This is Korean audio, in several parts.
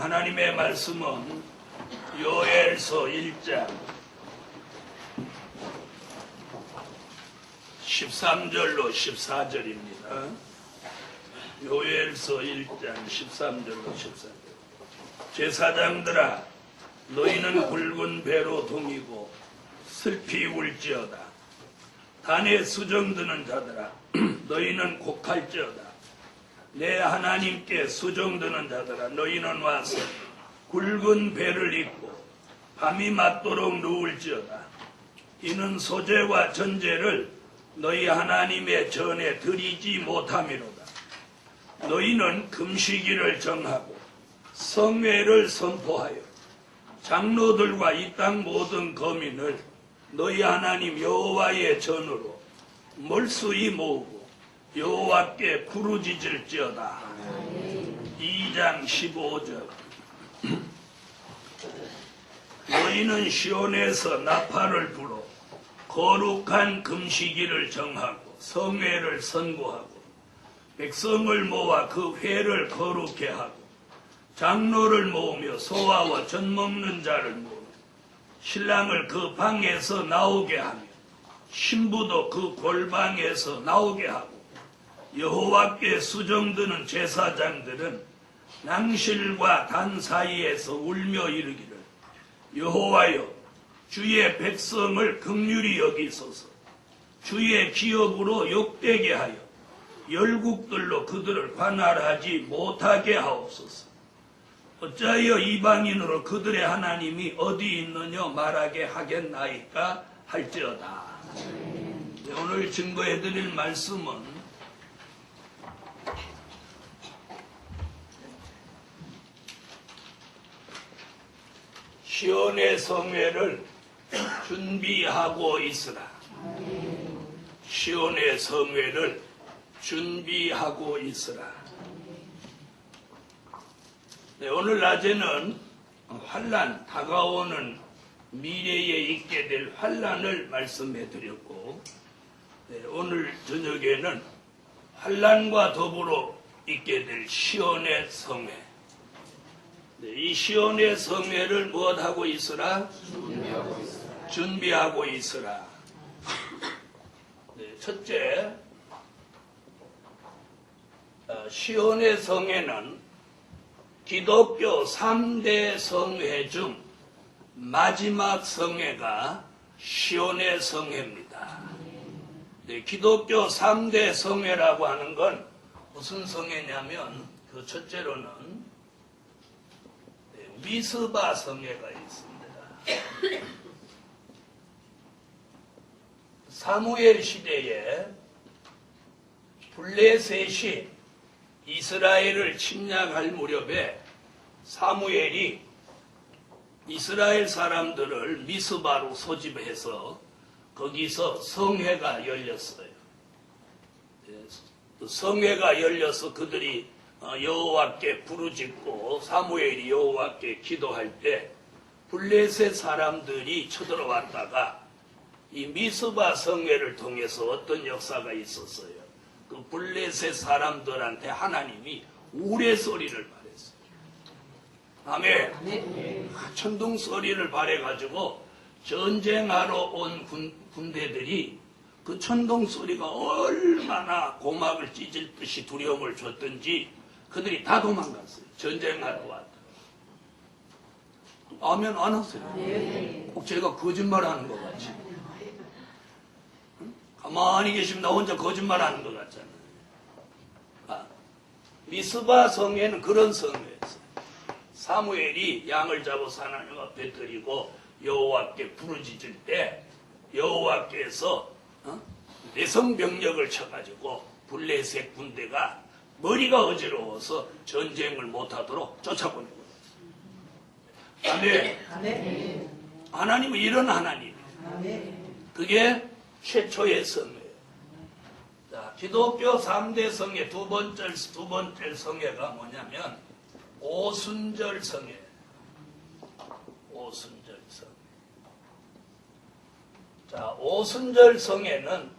하나님의 말씀은 요엘서 1장 13절로 14절입니다. 요엘서 1장 13절로 14절. 제사장들아, 너희는 굵은 배로 동이고 슬피 울지어다. 단에 수정드는 자들아, 너희는 곡할지어다. 내 하나님께 수정드는 자들아, 너희는 와서 굵은 배를 입고 밤이 맞도록 누울지어다. 이는 소재와 전제를 너희 하나님의 전에 드리지 못함이로다. 너희는 금식일을 정하고 성회를 선포하여 장로들과 이 땅 모든 거민을 너희 하나님 여호와의 전으로 몰수히 모으고 여호와께 부르짖을지어다. 2장 15절. 너희는 시온에서 나팔을 불어 거룩한 금식일을 정하고 성회를 선고하고 백성을 모아 그 회를 거룩해 하고 장로를 모으며 소아와 젖 먹는 자를 모으며 신랑을 그 방에서 나오게 하며 신부도 그 골방에서 나오게 하고 여호와께 수정드는 제사장들은 낭실과 단 사이에서 울며 이르기를 여호와여, 주의 백성을 긍휼히 여기소서. 주의 기업으로 욕되게 하여 열국들로 그들을 관할하지 못하게 하옵소서. 어찌하여 이방인으로 그들의 하나님이 어디 있느냐 말하게 하겠나이까 할지어다. 오늘 증거해드릴 말씀은 시온의 성회를 준비하고 있으라. 시온의 성회를 준비하고 있으라. 네, 오늘 낮에는 환난, 다가오는 미래에 있게 될 환난을 말씀해 드렸고, 네, 오늘 저녁에는 환난과 더불어 있게 될 시온의 성회. 네, 이 시온의 성회를 무엇하고 있으라? 준비하고 있으라. 네, 첫째, 시온의 성회는 기독교 3대 성회 중 마지막 성회가 시온의 성회입니다. 네, 기독교 3대 성회라고 하는 건 무슨 성회냐면 그 첫째로는 미스바 성회가 있습니다. 사무엘 시대에 블레셋이 이스라엘을 침략할 무렵에 사무엘이 이스라엘 사람들을 미스바로 소집해서 거기서 성회가 열렸어요. 성회가 열려서 그들이 여호와께 부르짖고 사무엘이 여호와께 기도할 때 블레셋 사람들이 쳐들어왔다가 이 미스바 성회를 통해서 어떤 역사가 있었어요. 그 블레셋 사람들한테 하나님이 우레소리를 바랬어요. 아멘. 천둥 소리를 바래가지고 전쟁하러 온 군대들이 그 천둥 소리가 얼마나 고막을 찢을 듯이 두려움을 줬던지 그들이 다 도망갔어요. 전쟁하러 왔다. 아멘 안 하세요? 꼭 제가 거짓말하는 것 같이. 가만히 계시면 나 혼자 거짓말하는 것 같잖아요. 미스바 성회는 그런 성회였어요. 사무엘이 양을 잡아서 하나님 앞에 드리고 여호와께 부르짖을 때 여호와께서 내성병력을 쳐가지고 블레셋 군대가 머리가 어지러워서 전쟁을 못하도록 쫓아보내고 있어요. 아멘. 하나님은 이런 하나님이에요. 그게 최초의 성회예요. 자, 기독교 3대 성회 두 번째 성회가 뭐냐면 오순절 성회. 오순절 성회. 자, 오순절 성회는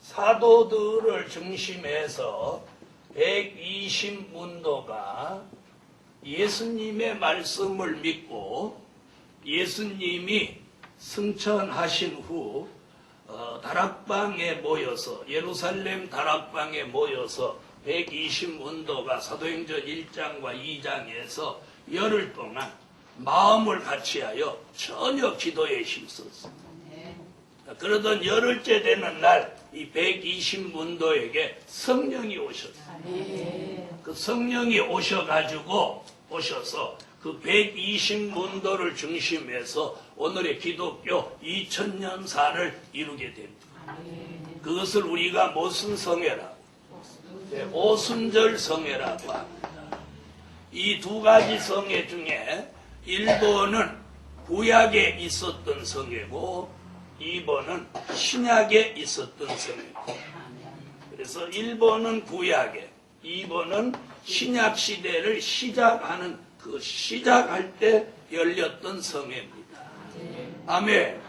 사도들을 중심해서 120문도가 예수님의 말씀을 믿고 예수님이 승천하신 후 다락방에 모여서 예루살렘 다락방에 모여서 120문도가 사도행전 1장과 2장에서 열흘 동안 마음을 같이하여 전혀 기도에 힘썼습니다. 그러던 열흘째 되는 날 이 120문도에게 성령이 오셨어요. 그 성령이 오셔서 그 120문도를 중심해서 오늘의 기독교 2000년사를 이루게 됩니다. 그것을 우리가 무슨 성회라고? 오순절 성회라고 합니다. 이 두 가지 성회 중에 1번은 구약에 있었던 성회고 2번은 신약에 있었던 성회고, 그래서 1번은 구약에, 2번은 신약 시대를 시작하는 그 시작할 때 열렸던 성회입니다. 아멘.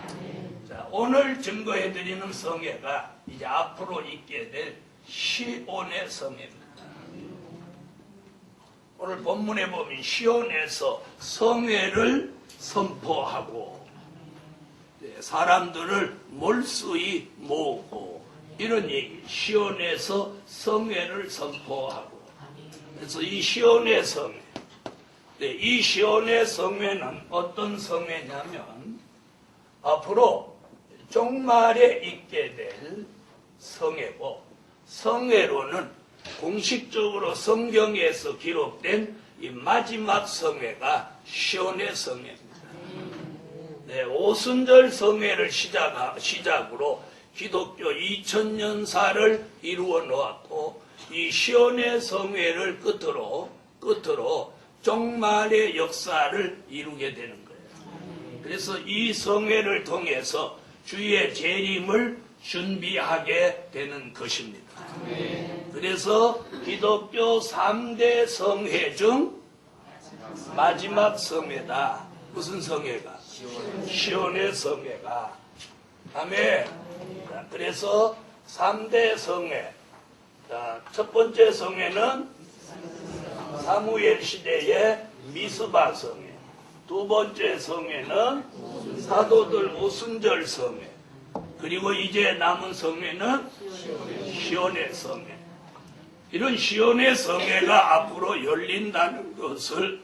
자, 오늘 증거해드리는 성회가 이제 앞으로 있게 될 시온의 성회입니다. 오늘 본문에 보면 시온에서 성회를 선포하고 사람들을 몰수히 모으고 이런 얘기, 시온에서 성회를 선포하고. 그래서 이 시온의 성회, 이 시온의 성회는 어떤 성회냐면 앞으로 종말에 있게 될 성회고, 성회로는 공식적으로 성경에서 기록된 이 마지막 성회가 시온의 성회입니다. 오순절 성회를 시작으로 기독교 2000년사를 이루어 놓았고, 이 시온의 성회를 끝으로 종말의 역사를 이루게 되는 거예요. 그래서 이 성회를 통해서 주의 재림을 준비하게 되는 것입니다. 그래서 기독교 3대 성회 중 마지막 성회다. 무슨 성회가? 시온의 성회가. 아멘. 자, 그래서 3대 성회. 자, 첫 번째 성회는 사무엘 시대의 미스바 성회. 두 번째 성회는 사도들 오순절 성회. 그리고 이제 남은 성회는 시온의 성회. 이런 시온의 성회가 앞으로 열린다는 것을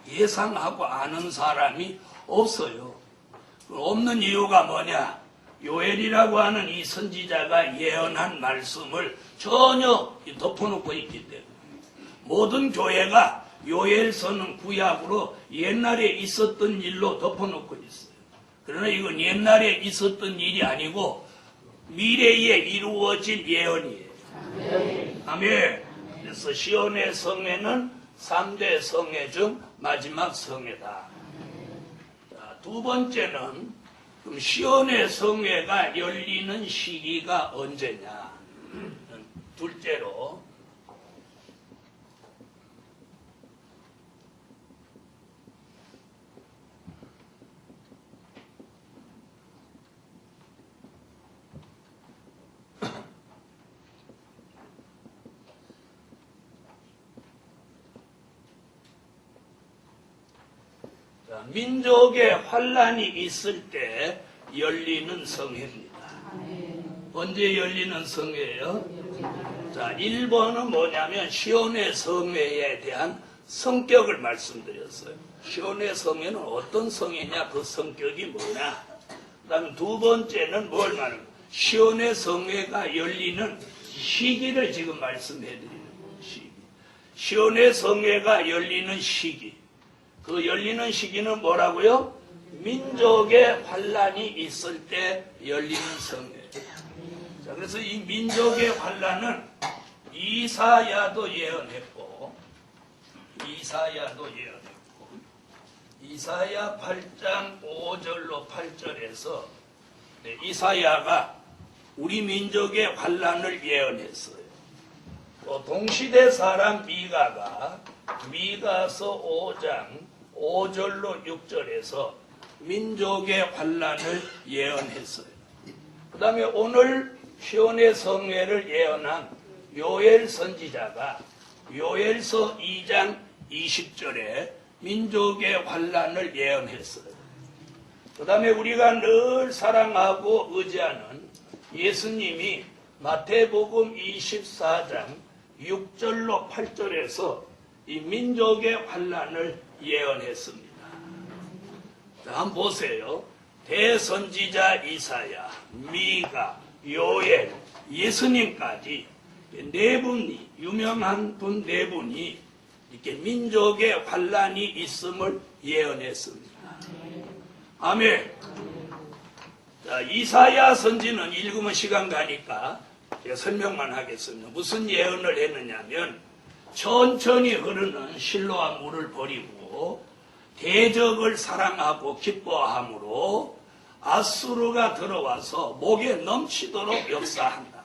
예상하고 아는 사람이 없어요. 없는 이유가 뭐냐? 요엘이라고 하는 이 선지자가 예언한 말씀을 전혀 덮어놓고 있기 때문에 모든 교회가 요엘서는 구약으로 옛날에 있었던 일로 덮어놓고 있어요. 그러나 이건 옛날에 있었던 일이 아니고 미래에 이루어질 예언이에요. 아멘. 그래서 시온의 성회는 3대 성회 중 마지막 성회다. 자, 두 번째는 그럼 시온의 성회가 열리는 시기가 언제냐? 둘째로 민족의 환란이 있을 때 열리는 성회입니다. 언제 열리는 성회예요? 자, 1번은 뭐냐면 시온의 성회에 대한 성격을 말씀드렸어요. 시온의 성회는 어떤 성회냐, 그 성격이 뭐냐. 그 다음에 두 번째는 뭘 말하는 거예요? 시온의 성회가 열리는 시기를 지금 말씀해드리는 거예요. 시기. 시온의 성회가 열리는 시기. 그 열리는 시기는 뭐라고요? 민족의 환란이 있을 때 열리는 성회. 자, 그래서 이 민족의 환란은 이사야도 예언했고, 이사야 8장 5절로 8절에서 이사야가 우리 민족의 환란을 예언했어요. 또 동시대 사람 미가가 미가서 5장 5절로 6절에서 민족의 환란을 예언했어요. 그 다음에 오늘 시온의 성회를 예언한 요엘 선지자가 요엘서 2장 20절에 민족의 환란을 예언했어요. 그 다음에 우리가 늘 사랑하고 의지하는 예수님이 마태복음 24장 6절로 8절에서 이 민족의 환란을 예언했습니다. 자, 한번 보세요. 대선지자 이사야, 미가, 요엘, 예수님까지 네 분이, 유명한 분 네 분이 이렇게 민족의 환란이 있음을 예언했습니다. 아멘. 자, 이사야 선지는 읽으면 시간 가니까 제가 설명만 하겠습니다. 무슨 예언을 했느냐면 천천히 흐르는 실로암 물을 버리고 대적을 사랑하고 기뻐함으로 아수르가 들어와서 목에 넘치도록 역사한다.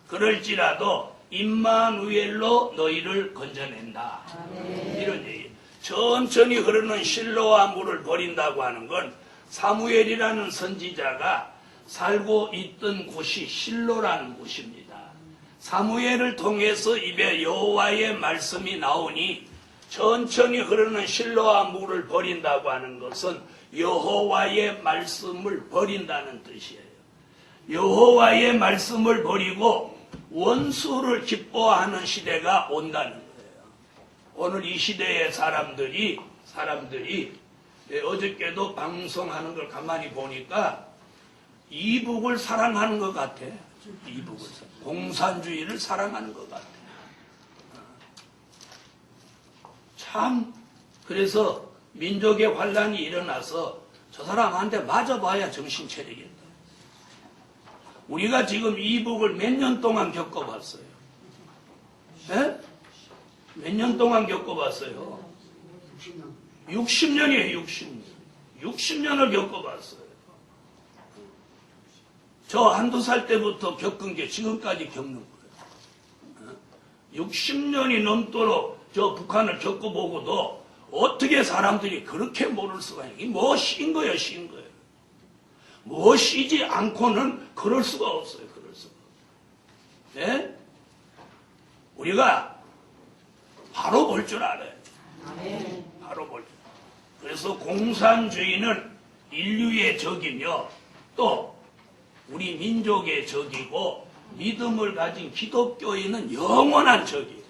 그럴지라도 임마누엘로 너희를 건져낸다. 이런 얘기. 천천히 흐르는 실로암 물을 버린다고 하는 건 사무엘이라는 선지자가 살고 있던 곳이 실로라는 곳입니다. 사무엘을 통해서 입에 여호와의 말씀이 나오니 천천히 흐르는 실로암 물을 버린다고 하는 것은 여호와의 말씀을 버린다는 뜻이에요. 여호와의 말씀을 버리고 원수를 기뻐하는 시대가 온다는 거예요. 오늘 이 시대의 사람들이 어저께도 방송하는 걸 가만히 보니까 이북을 사랑하는 것 같아. 이북을 공산주의를 사랑하는 것 같아. 참 그래서 민족의 환란이 일어나서 저 사람한테 맞아봐야 정신 차리겠다. 우리가 지금 이북을 몇 년 동안 겪어봤어요. 에? 몇 년 동안 겪어봤어요? 60년이에요. 60년. 60년을 겪어봤어요. 저 한두 살 때부터 겪은 게 지금까지 겪는 거예요. 60년이 넘도록 저 북한을 겪어보고도 어떻게 사람들이 그렇게 모를 수가 있냐. 뭐 신 거예요, 신 거예요. 뭐 쉬지 않고는 그럴 수가 없어요, 그럴 수가. 네? 우리가 바로 볼 줄 알아요. 바로 볼 줄. 그래서 공산주의는 인류의 적이며 또 우리 민족의 적이고 믿음을 가진 기독교인은 영원한 적이에요.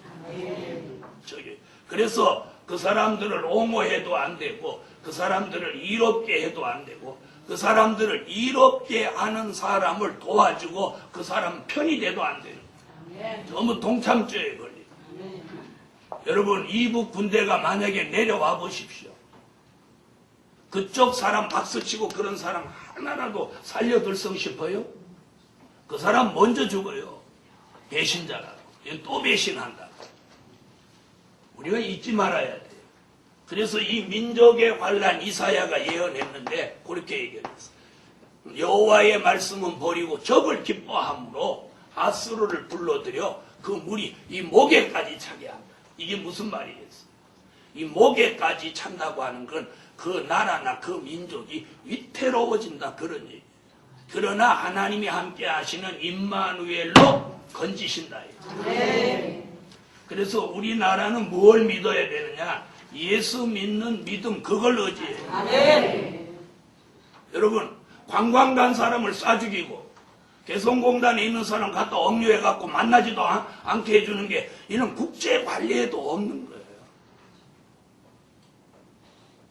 적이에요. 그래서 그 사람들을 옹호해도 안 되고 그 사람들을 이롭게 해도 안 되고 그 사람들을 이롭게 하는 사람을 도와주고 그 사람 편이 돼도 안 되는 거예요. 너무 동참죄에 걸려요. 여러분 이북 군대가 만약에 내려와 보십시오. 그쪽 사람 박수치고 그런 사람 하나라도 살려들성 싶어요? 그 사람 먼저 죽어요. 배신자라고. 또 배신한다. 우리가 잊지 말아야 돼요. 그래서 이 민족의 환란 이사야가 예언했는데 그렇게 얘기했어요. 여호와의 말씀은 버리고 적을 기뻐함으로 아수르를 불러들여 그 물이 이 목에까지 차게 한다. 이게 무슨 말이겠어요? 이 목에까지 찬다고 하는 건 그 나라나 그 민족이 위태로워진다 그런 얘기예요. 그러나 하나님이 함께 하시는 임마누엘로 건지신다. 그래서 우리나라는 뭘 믿어야 되느냐? 예수 믿는 믿음 그걸 의지해요. 여러분 관광 간 사람을 쏴 죽이고 개성공단에 있는 사람 갖다 억류해갖고 만나지도 않게 해주는 게 이런 국제 관리에도 없는 거예요.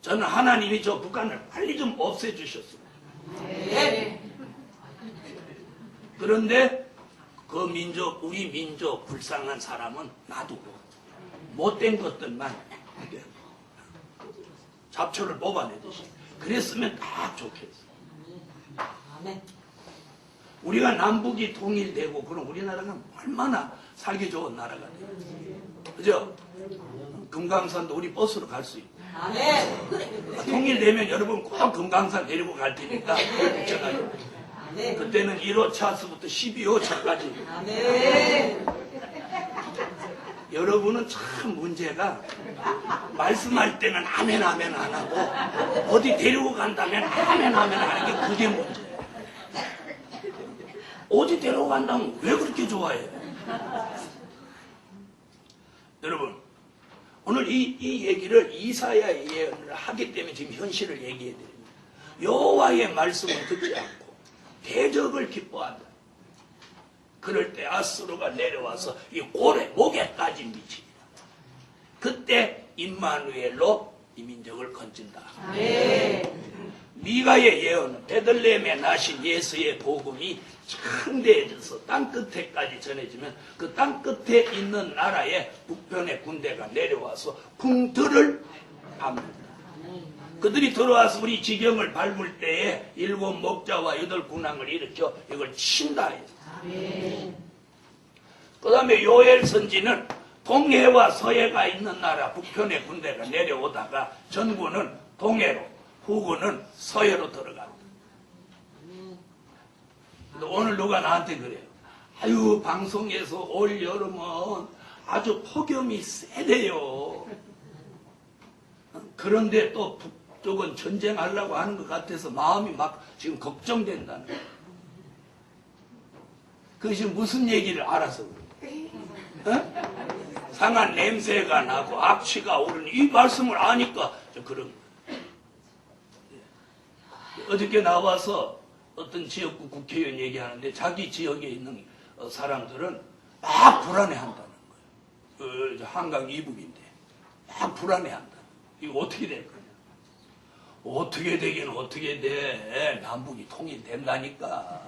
저는 하나님이 저 북한을 빨리 좀 없애주셨습니다. 그런데 그 민족, 우리 민족 불쌍한 사람은 놔두고 못된 것들만 잡초를 뽑아내듯이 그랬으면 딱 좋겠어. 우리가 남북이 통일되고 그럼 우리나라가 얼마나 살기 좋은 나라가 돼요. 그죠? 금강산도 우리 버스로 갈 수 있고. 통일되면 여러분 꼭 금강산 데리고 갈 테니까 붙여가지고. 그때는 1호차서부터 12호차까지. 여러분은 참 문제가 말씀할 때는 아멘 아멘 안 하고 어디 데리고 간다면 아멘 아멘 하는 게 그게 문제예요. 어디 데리고 간다면 왜 그렇게 좋아해요? 여러분 오늘 이 얘기를 이사야의 예언을 하기 때문에 지금 현실을 얘기해 드립니다. 여호와의 말씀을 듣지 않고 대적을 기뻐한다. 그럴 때 아수르가 내려와서 이 고래 목에까지 미칩니다. 그때 임마누엘로 이 민족을 건진다. 미가의 예언은 베들레헴에 나신 예수의 복음이 창대해져서 땅끝에까지 전해지면 그 땅끝에 있는 나라에 북편의 군대가 내려와서 궁들을 밟는다. 그들이 들어와서 우리 지경을 밟을 때에 7 목자와 8 군왕을 일으켜 이걸 친다 했어. 그 다음에 요엘 선지는 동해와 서해가 있는 나라 북편의 군대가 내려오다가 전군은 동해로, 후군은 서해로 들어간다. 근데 오늘 누가 나한테 그래요. 아유, 방송에서 올 여름은 아주 폭염이 세대요. 그런데 또 북쪽은 전쟁하려고 하는 것 같아서 마음이 막 지금 걱정된다는 거예요. 그것이 무슨 얘기를 알아서 그래요. 어? 상한 냄새가 나고 악취가 오르는 이 말씀을 아니까 그런 거예요. 어저께 나와서 어떤 지역구 국회의원 얘기하는데 자기 지역에 있는 사람들은 막 불안해한다는 거예요. 한강 이북인데 막 불안해한다. 이거 어떻게 될 거냐? 어떻게 되긴 어떻게 돼? 남북이 통일된다니까.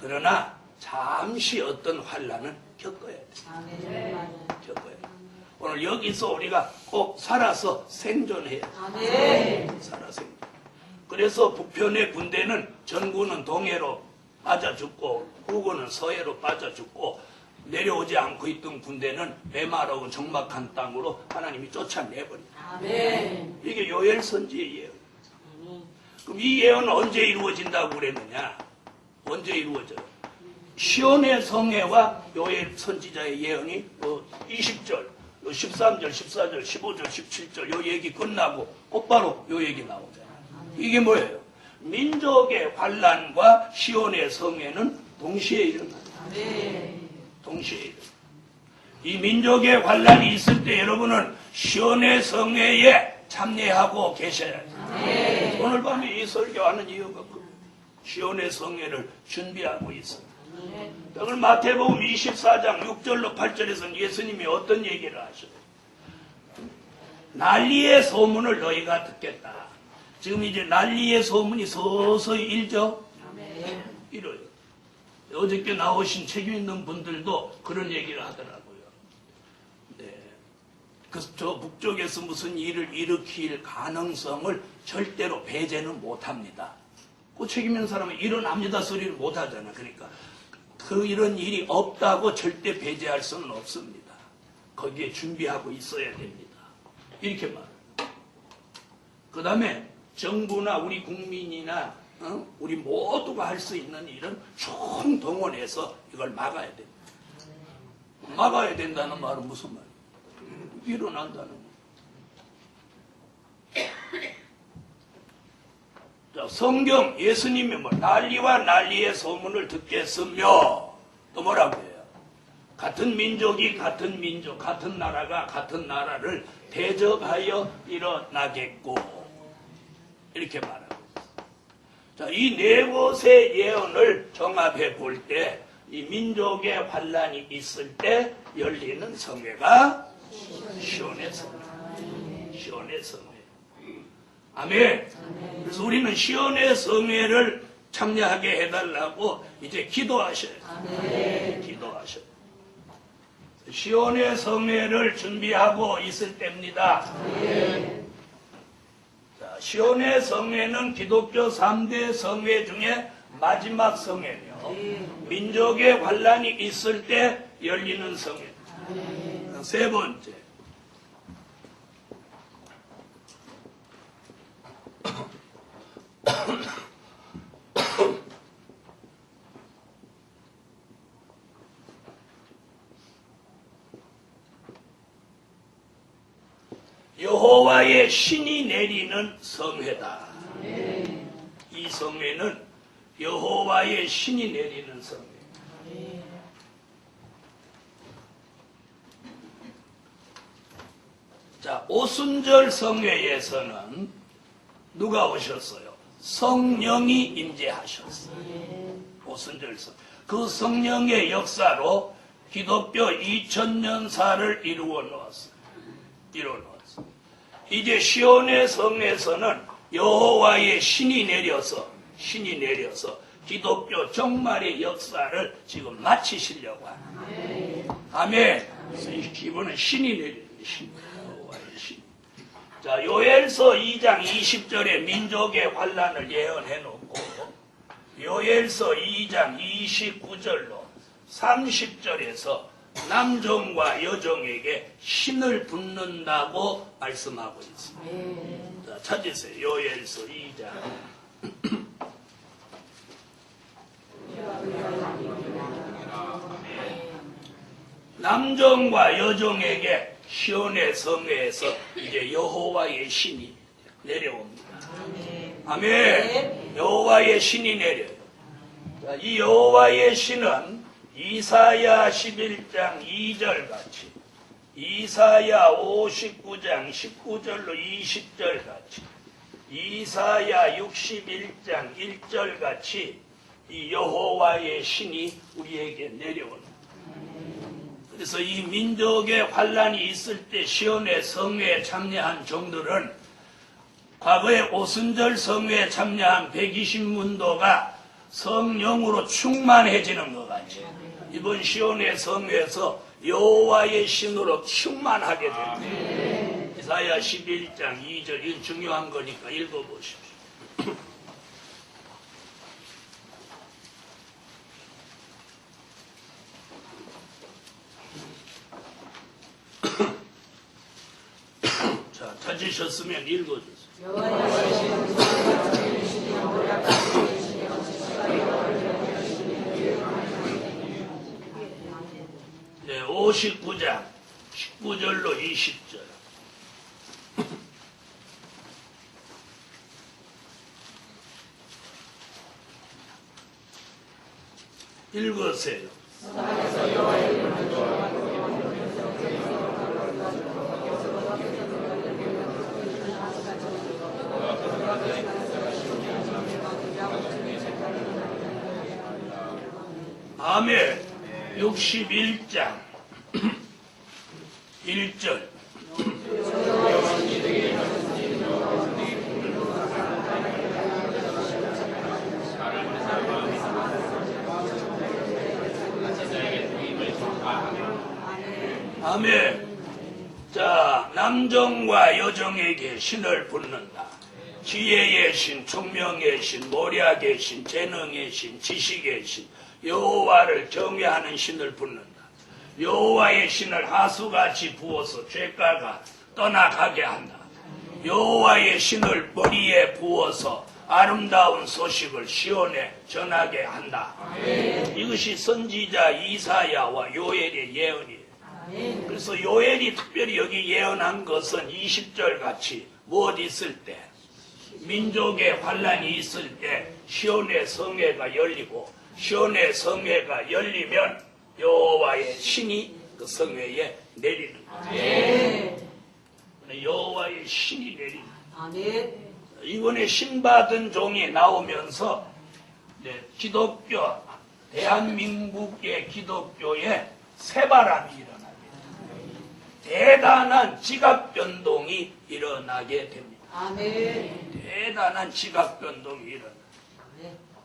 그러나 잠시 어떤 환란은 겪어야 돼. 겪어야 돼. 오늘 여기서 우리가 꼭 살아서 생존해야 돼. 살아 생존. 그래서 북편의 군대는 전군은 동해로 빠져 죽고 후군은 서해로 빠져 죽고 내려오지 않고 있던 군대는 메마르고 적막한 땅으로 하나님이 쫓아내버린다. 이게 요엘 선지의 예언. 그럼 이 예언은 언제 이루어진다고 그랬느냐? 언제 이루어져요? 시온의 성회와 요엘 선지자의 예언이 20절, 13절, 14절, 15절, 17절 요 얘기 끝나고 곧바로 요 얘기 나오잖아요. 이게 뭐예요? 민족의 환란과 시온의 성회는 동시에 일어난다. 동시에 일어난다. 이 민족의 환란이 있을 때 여러분은 시온의 성회에 참여하고 계셔야지. 오늘 밤에 이 설교하는 이유가 시온의 성회를 준비하고 있습니다. 오늘 마태복음 24장 6절로 8절에서는 예수님이 어떤 얘기를 하셔요? 난리의 소문을 너희가 듣겠다. 지금 이제 난리의 소문이 서서히 일죠? 이래요. 어저께 나오신 책임 있는 분들도 그런 얘기를 하더라고요. 네. 저 북쪽에서 무슨 일을 일으킬 가능성을 절대로 배제는 못합니다. 그 책임 있는 사람은 일어납니다 소리를 못하잖아. 그러니까 이런 일이 없다고 절대 배제할 수는 없습니다. 거기에 준비하고 있어야 됩니다. 이렇게 말해요. 그 다음에 정부나 우리 국민이나 우리 모두가 할 수 있는 일은 총동원해서 이걸 막아야 됩니다. 막아야 된다는 말은 무슨 말이에요? 일어난다는 거예요. 자, 성경 예수님이 난리와 난리의 소문을 듣겠으며 또 뭐라고 해요? 같은 민족이 같은 민족, 같은 나라가 같은 나라를 대적하여 일어나겠고 이렇게 말하고 있어요. 자, 이 네 곳의 예언을 종합해 볼 때 이 민족의 환란이 있을 때 열리는 성회가 시온의 성회. 시온의 성회. 아멘. 그래서 우리는 시온의 성회를 참여하게 해달라고 이제 기도하셔야 돼요. 기도하셔야 돼요. 시온의 성회를 준비하고 있을 때입니다. 자, 시온의 성회는 기독교 3대 성회 중에 마지막 성회며 민족의 환란이 있을 때 열리는 성회. 세 번째. 여호와의 신이 내리는 성회다. 이 성회는 여호와의 신이 내리는 성회. 자, 오순절 성회에서는 누가 오셨어요? 성령이 임재하셨어요. 오순절 성. 그 성령의 역사로 기독교 2000년사를 이루어 놓았어요. 이제 시온의 성에서는 여호와의 신이 내려서 기독교 종말의 역사를 지금 마치시려고 합니다. 아멘. 이번엔 신이 내리는 여호와의 신. 자, 요엘서 2장 20절에 민족의 환란을 예언해 놓고 요엘서 2장 29절로 30절에서 남종과 여종에게 신을 붓는다고 말씀하고 있습니다. 자, 찾으세요. 요엘서 2장. 남종과 여종에게 시온의 성회에서 이제 여호와의 신이 내려옵니다. 아멘. 여호와의 신이 내려요. 자, 이 여호와의 신은 이사야 11장 2절 같이, 이사야 59장 19절로 20절 같이, 이사야 61장 1절 같이 이 여호와의 신이 우리에게 내려오는. 그래서 이 민족의 환란이 있을 때 시온의 성회에 참여한 종들은 과거에 오순절 성회에 참여한 120문도가 성령으로 충만해지는 것 같이 이번 시온의 성회에서 여호와의 신으로 충만하게 됩니다. 이사야 11장 2절, 이건 중요한 거니까 읽어보십시오. 자, 찾으셨으면 읽어주세요. 네, 59장 19절로 20절. 읽으세요. 아멘. 61장 1절. 아멘. 자, 남종과 여종에게 신을 붓는다. 지혜의 신, 총명의 신, 모략의 신, 재능의 신, 지식의 신, 여호와를 경외하는 신을 붓는다. 여호와의 신을 하수같이 부어서 죄가가 떠나가게 한다. 여호와의 신을 머리에 부어서 아름다운 소식을 시온에 전하게 한다. 이것이 선지자 이사야와 요엘의 예언이에요. 그래서 요엘이 특별히 여기 예언한 것은 20절 같이 무엇 있을 때, 민족의 환란이 있을 때 시온의 성회가 열리고, 시온의 성회가 열리면 여호와의 신이 그 성회에 내리는 거예요. 여호와의 신이 내리는 거예요. 이번에 신받은 종이 나오면서 기독교, 대한민국의 기독교에 새바람이 일어납니다. 대단한 지각변동이 일어나게 됩니다. 대단한 지각변동이 일어납니다.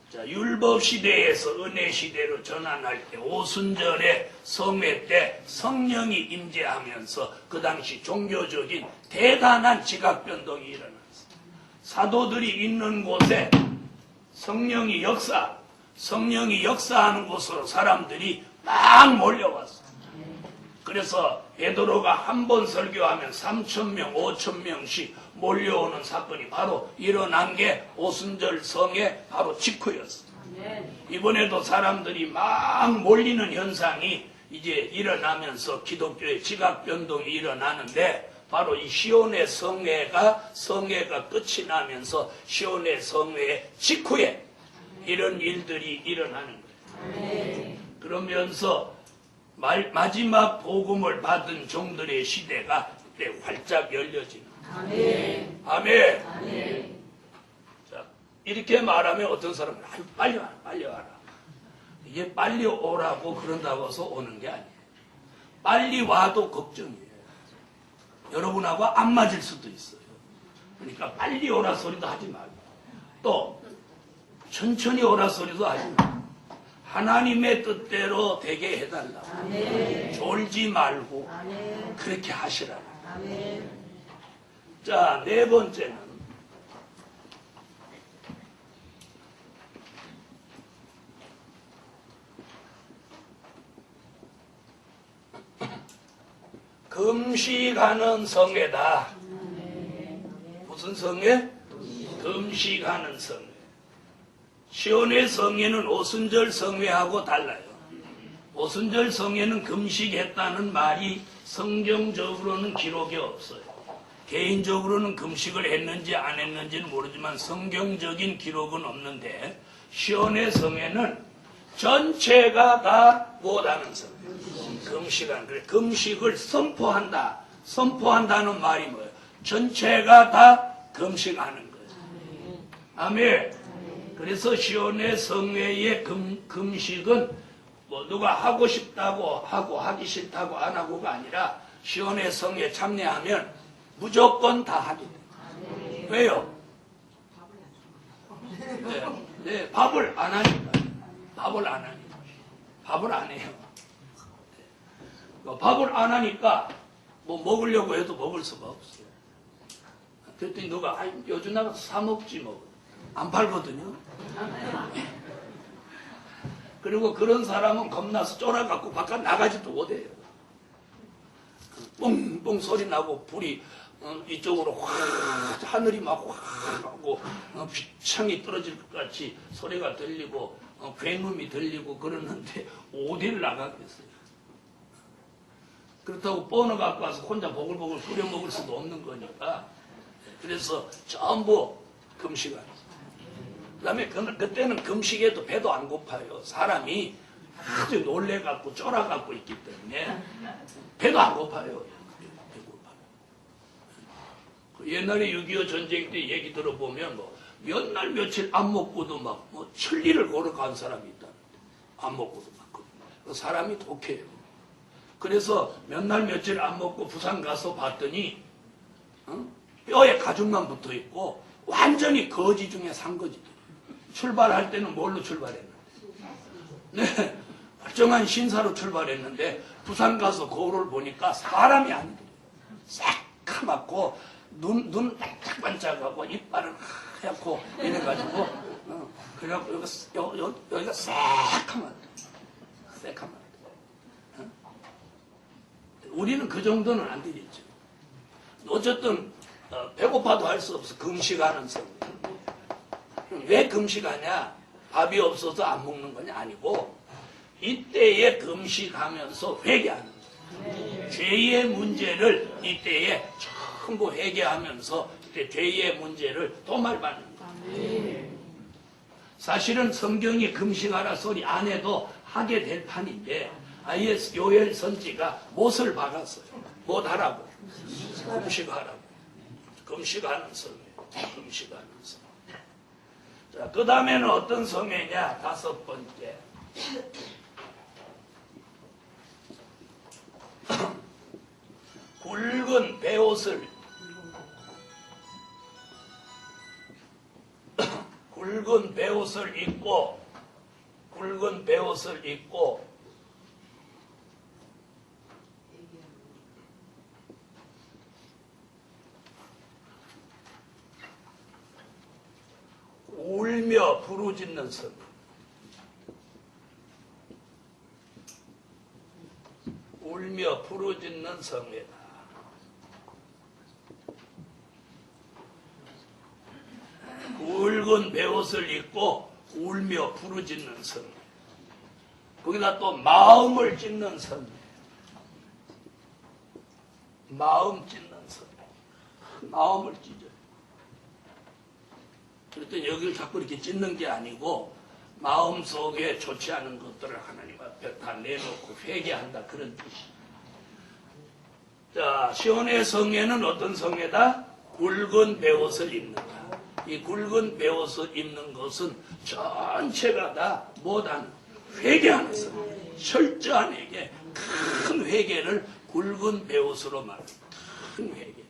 자, 율법시대에서 은혜시대로 전환할 때 오순절의 성회 때 성령이 임재하면서 그 당시 종교적인 대단한 지각변동이 일어났어요. 사도들이 있는 곳에 성령이 역사하는 곳으로 사람들이 막 몰려왔어요. 그래서 베드로가 한 번 설교하면 3,000명, 5,000명씩 몰려오는 사건이 바로 일어난 게 오순절 성의 바로 직후였어요. 이번에도 사람들이 막 몰리는 현상이 이제 일어나면서 기독교의 지각변동이 일어나는데 바로 이 시온의 성회가 끝이 나면서 시온의 성회 직후에 이런 일들이 일어나는 거예요. 그러면서 마지막 복음을 받은 종들의 시대가 그때 활짝 활짝 열려지는. 아멘. 아멘. 아멘. 자, 이렇게 말하면 어떤 사람은 아유, 빨리 와라, 빨리 와라. 이게 빨리 오라고 그런다고 해서 오는 게 아니에요. 빨리 와도 걱정이에요. 여러분하고 안 맞을 수도 있어요. 그러니까 빨리 오라 소리도 하지 말고 또 천천히 오라 소리도 하지 말고 하나님의 뜻대로 되게 해달라. 아멘. 졸지 말고 아멘. 그렇게 하시라고. 아멘. 자, 네 번째는 금식하는 성회다. 무슨 성회? 금식하는 성회. 시온의 성회는 오순절 성회하고 달라요. 오순절 성회는 금식했다는 말이 성경적으로는 기록이 없어요. 개인적으로는 금식을 했는지 안 했는지는 모르지만 성경적인 기록은 없는데 시온의 성회는 전체가 다 못하는 성회. 금식하는, 그래. 금식을 선포한다. 선포한다는 말이 뭐예요? 전체가 다 금식하는 거예요. 아멘. 그래서 시온의 성회의 금식은 뭐 누가 하고 싶다고 하고 하기 싫다고 안 하고가 아니라 시온의 성회에 참여하면 무조건 다 하게 돼요. 왜요? 네, 밥을 안 하니까. 밥을 안 하니까. 밥을 안 해요. 밥을 안 하니까 뭐 먹으려고 해도 먹을 수가 없어요. 그랬더니 누가 요즘 나가서 사 먹지 뭐. 안 팔거든요. 그리고 그런 사람은 겁나서 쫄아갖고 바깥 나가지도 못해요. 뽕뽕 소리 나고 불이 이쪽으로 확 하늘이 막 확 하고 빛창이 떨어질 것 같이 소리가 들리고 굉음이 들리고 그러는데 어딜 나가겠어요. 그렇다고 뻔어 갖고 와서 혼자 보글보글 끓여 먹을 수도 없는 거니까 그래서 전부 금식하는. 그 다음에 그때는 금식에도 배도 안 고파요. 사람이 아주 놀래갖고 쫄아갖고 있기 때문에 배도 안 고파요. 배고파요. 옛날에 6.25 전쟁 때 얘기 들어보면 뭐 몇 날 며칠 안 먹고도 막 뭐 천리를 걸어간 사람이 있다는데 안 먹고도 막 사람이 독해요. 그래서 몇 날 며칠 안 먹고 부산 가서 봤더니 뼈에 가죽만 붙어 있고 완전히 거지 중에 산거지들. 출발할 때는 뭘로 출발했는데? 네, 멀쩡한 신사로 출발했는데 부산 가서 거울을 보니까 사람이 아니더래요. 새카맣고 눈 반짝반짝하고 이빨은 하얗고 이래가지고 그래갖고 여기가 새카맣대. 새카맣대. 우리는 그 정도는 안 되겠죠. 어쨌든 배고파도 할 수 없어. 금식하는 성회. 왜 금식하냐? 밥이 없어서 안 먹는 거냐? 아니고 이때에 금식하면서 회개하는 거예요. 죄의 문제를 이때에 전부 회개하면서 이때 죄의 문제를 도말받는 거예요. 사실은 성경이 금식하라 소리 안 해도 하게 될 판인데 아예 요엘 선지가 못을 박았어요. 못하라고. 금식하라고. 금식하는 성회. 금식하는 성회. 자, 그 다음에는 어떤 성회냐? 5번째. 굵은 베옷을 굵은 베옷을 입고 굵은 베옷을 입고 울며 부르짖는 성회. 울며 부르짖는 성회다. 굵은 베옷을 입고 울며 부르짖는 성회. 거기다 또 마음을 찢는 성회. 마음 찢는 성회. 마음을 찢어요. 그랬더니 여기를 자꾸 이렇게 찢는 게 아니고 마음속에 좋지 않은 것들을 하나님 앞에 다 내놓고 회개한다 그런 뜻이에요. 자, 시온의 성회는 어떤 성회다? 굵은 베옷을 입는다. 이 굵은 베옷을 입는 것은 전체가 다 뭐단? 회개하는 성회. 철저한 회개, 큰 회개를 굵은 베옷으로 말합니다. 큰 회개.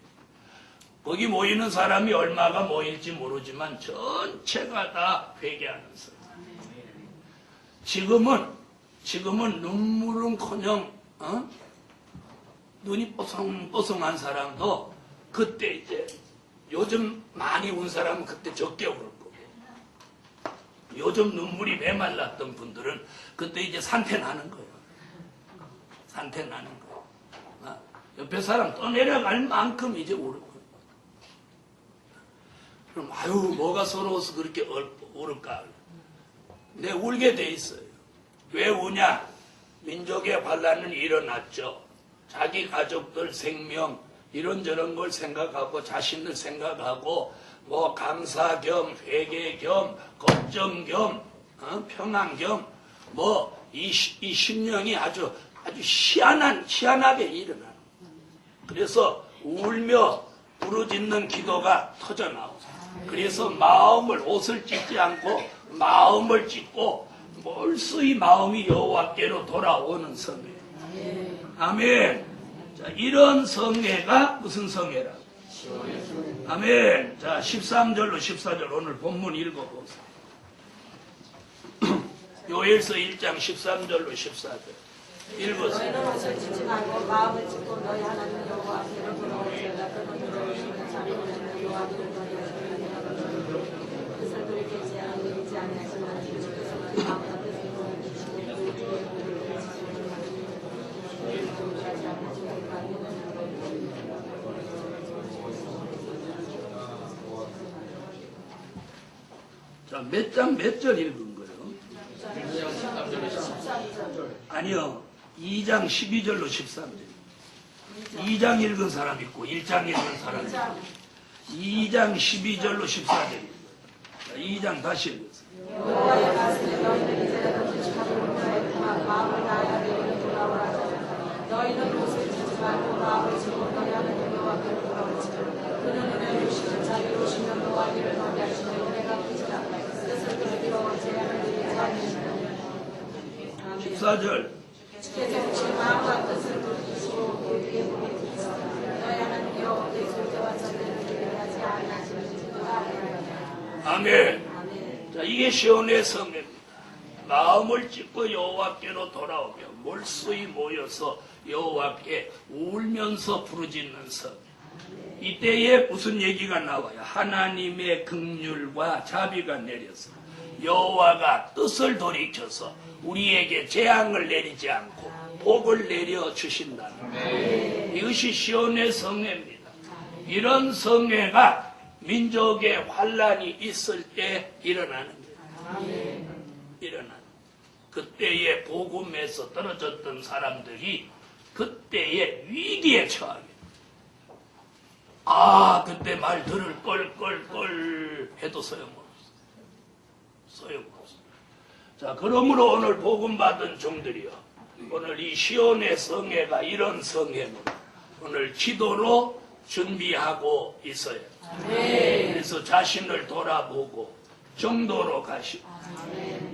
거기 모이는 사람이 얼마가 모일지 모르지만 전체가 다 회개하는 성회. 지금은 눈물은커녕 눈이 뽀송뽀송한 사람도 그때 이제 요즘 많이 운 사람은 그때 적게 울 거고, 요즘 눈물이 메말랐던 분들은 그때 이제 산태 나는 거예요. 산태 나는 거예요. 옆에 사람 떠내려갈 만큼 이제 울 거예요. 그럼 아유 뭐가 서러워서 그렇게 울을까? 내 울게 돼 있어요. 왜 우냐? 민족의 환란은 일어났죠. 자기 가족들 생명 이런저런 걸 생각하고 자신을 생각하고 뭐 감사 겸 회개 겸 걱정 겸 평안 겸 뭐 이 심령이 아주 희한하게 일어나는. 그래서 울며 부르짖는 기도가 터져 나오죠. 그래서 옷을 찢지 않고 마음을 찢고 멀수히 마음이 여호와께로 돌아오는 성회. 아멘. 자, 이런 성회가 무슨 성회라? 아멘. 자, 13절로 14절 오늘 본문 읽어보세요. 요엘서 1장 13절로 14절 읽으세요. 너희는 옷을 찢지 말고 마음을 찢고 너희 하나님 여호와 앞으로 돌아오리이다. 그는 너를 오시는 자비는 여호와 앞으로 돌아오리이다. 그래서 그렇게 제한되지 아니하지만 주께서 너희 마음과 뜻을 자, 몇 장 몇 절 읽은 거예요? 아니요. 2장 12절로 13절. 2장 읽은 사람 있고 1장 읽은 사람 있고 2장 12절로 14절. 2장 다시 읽으세요. 여호와의 말씀에 너희는 이제라도 지켜보고 너의 마음을 다하여 내게로 돌아오라. 너희는 옷을 찢지 말고 마음을 찢고 너희 하나님 여호와 앞으로 돌아오지라. 그는 은혜를 주시는 자비로 오시며 너와 이를 만나시며 은혜가 크지라. 뜻을 그리고 제한을 드리지 않으시며 14절. 주께서 주의 마음과 뜻을 부르시고 그에게 보내주소서. 너희 하나님 여호와께 절대와 전례를 기대하지 아니하시리라. 아멘. 자, 이게 시온의 성회입니다. 마음을 찢고 여호와께로 돌아오며 몰수히 모여서 여호와께 울면서 부르짖는 성. 이때에 무슨 얘기가 나와요? 하나님의 긍휼과 자비가 내려서 여호와가 뜻을 돌이켜서 우리에게 재앙을 내리지 않고 복을 내려 주신다는 이것이 시온의 성회입니다. 이런 성회가 민족의 환란이 있을 때 일어나는 거예요. 일어나는. 그때의 복음에서 떨어졌던 사람들이 그때의 위기에 처하게 돼요. 그때 말 들을 걸 해도 소용없어. 소용없어. 자, 그러므로 오늘 복음 받은 종들이요. 오늘 이 시온의 성회가 이런 성회로 오늘 기도로 준비하고 있어요. 그래서 자신을 돌아보고 정도로 가시고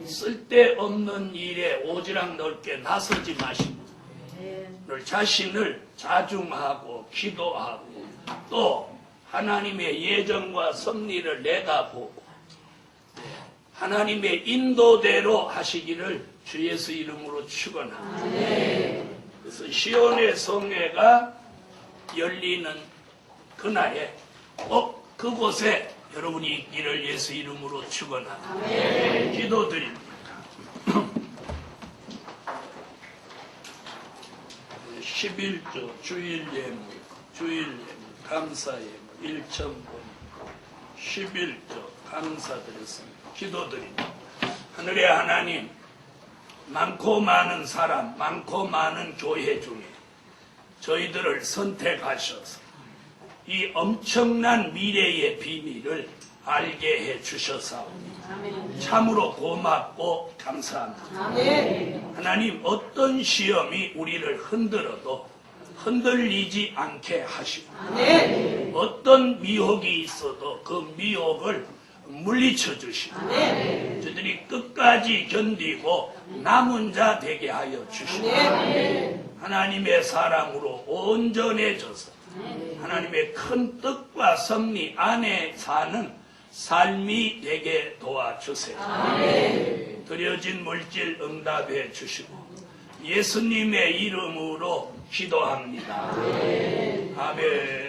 쓸데없는 일에 오지랖 넓게 나서지 마시고 오늘 자신을 자중하고 기도하고 또 하나님의 예정과 섭리를 내다보고 하나님의 인도대로 하시기를 주 예수 이름으로 축원합니다. 그래서 시온의 성회가 열리는 그날에 꼭 그곳에 여러분이 있기를 예수 이름으로 축원합니다. 기도드립니다. 11조 주일 예물, 감사 예물, 1,000번, 11조 감사드렸습니다. 기도드립니다. 하늘의 하나님, 많고 많은 사람, 많고 많은 교회 중에 저희들을 선택하셔서 이 엄청난 미래의 비밀을 알게 해 주셔사옵니다. 참으로 고맙고 감사합니다. 하나님, 어떤 시험이 우리를 흔들어도 흔들리지 않게 하시고 아멘. 어떤 미혹이 있어도 그 미혹을 물리쳐 주시고 아멘. 저들이 끝까지 견디고 남은 자 되게 하여 주시고 아멘. 하나님의 사랑으로 온전해져서 하나님의 큰 뜻과 섭리 안에 사는 삶이 되게 도와주세요. 아멘. 드려진 물질 응답해 주시고 예수님의 이름으로 기도합니다. 아멘.